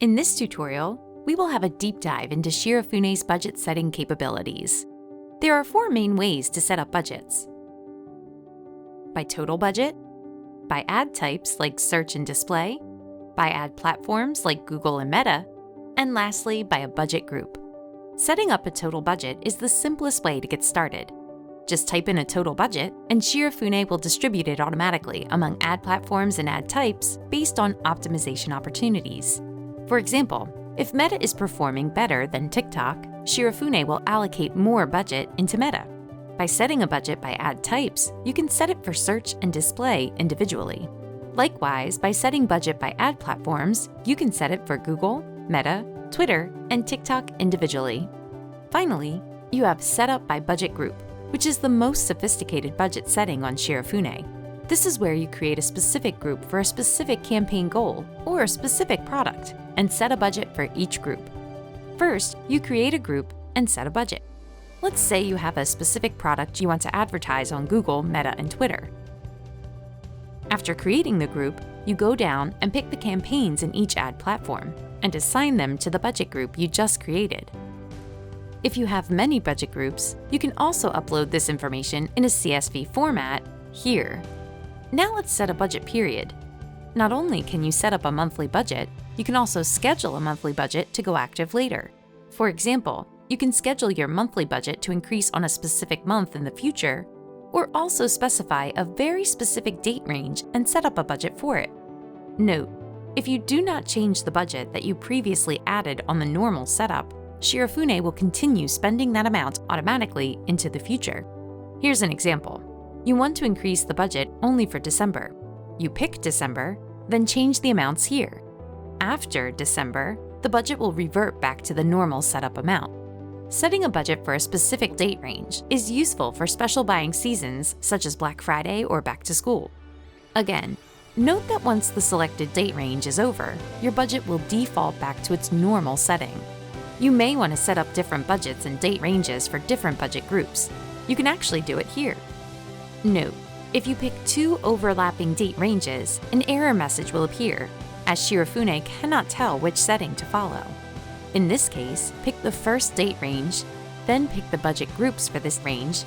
In this tutorial, we will have a deep dive into Shirofune's budget setting capabilities. There are 4 main ways to set up budgets: by total budget, by ad types like search and display, by ad platforms like Google and Meta, and lastly, by a budget group. Setting up a total budget is the simplest way to get started. Just type in a total budget, and Shirofune will distribute it automatically among ad platforms and ad types based on optimization opportunities. For example, if Meta is performing better than TikTok, Shirofune will allocate more budget into Meta. By setting a budget by ad types, you can set it for search and display individually. Likewise, by setting budget by ad platforms, you can set it for Google, Meta, Twitter, and TikTok individually. Finally, you have Setup by Budget Group, which is the most sophisticated budget setting on Shirofune. This is where you create a specific group for a specific campaign goal or a specific product, and set a budget for each group. First, you create a group and set a budget. Let's say you have a specific product you want to advertise on Google, Meta, and Twitter. After creating the group, you go down and pick the campaigns in each ad platform and assign them to the budget group you just created. If you have many budget groups, you can also upload this information in a CSV format here. Now let's set a budget period. Not only can you set up a monthly budget, you can also schedule a monthly budget to go active later. For example, you can schedule your monthly budget to increase on a specific month in the future, or also specify a very specific date range and set up a budget for it. Note, if you do not change the budget that you previously added on the normal setup, Shirofune will continue spending that amount automatically into the future. Here's an example. You want to increase the budget only for December. You pick December, then change the amounts here. After December, the budget will revert back to the normal setup amount. Setting a budget for a specific date range is useful for special buying seasons such as Black Friday or back to school. Again, note that once the selected date range is over, your budget will default back to its normal setting. You may want to set up different budgets and date ranges for different budget groups. You can actually do it here. Note, if you pick 2 overlapping date ranges, an error message will appear, as Shirofune cannot tell which setting to follow. In this case, pick the first date range, then pick the budget groups for this range,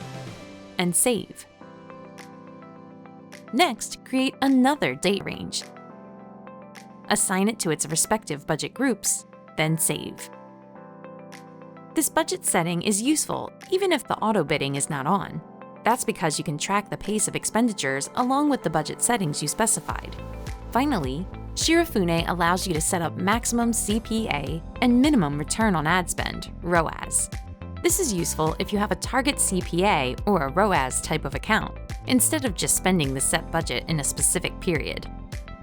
and save. Next, create another date range. Assign it to its respective budget groups, then save. This budget setting is useful even if the auto bidding is not on. That's because you can track the pace of expenditures along with the budget settings you specified. Finally, Shirofune allows you to set up maximum CPA and minimum return on ad spend, ROAS. This is useful if you have a target CPA or a ROAS type of account, instead of just spending the set budget in a specific period.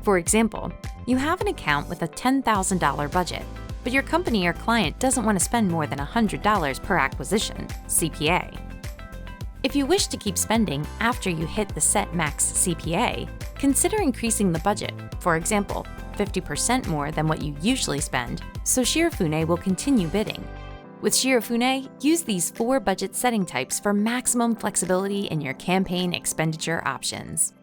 For example, you have an account with a $10,000 budget, but your company or client doesn't want to spend more than $100 per acquisition, CPA. If you wish to keep spending after you hit the set max CPA, consider increasing the budget, for example, 50% more than what you usually spend, so Shirofune will continue bidding. With Shirofune, use these 4 budget setting types for maximum flexibility in your campaign expenditure options.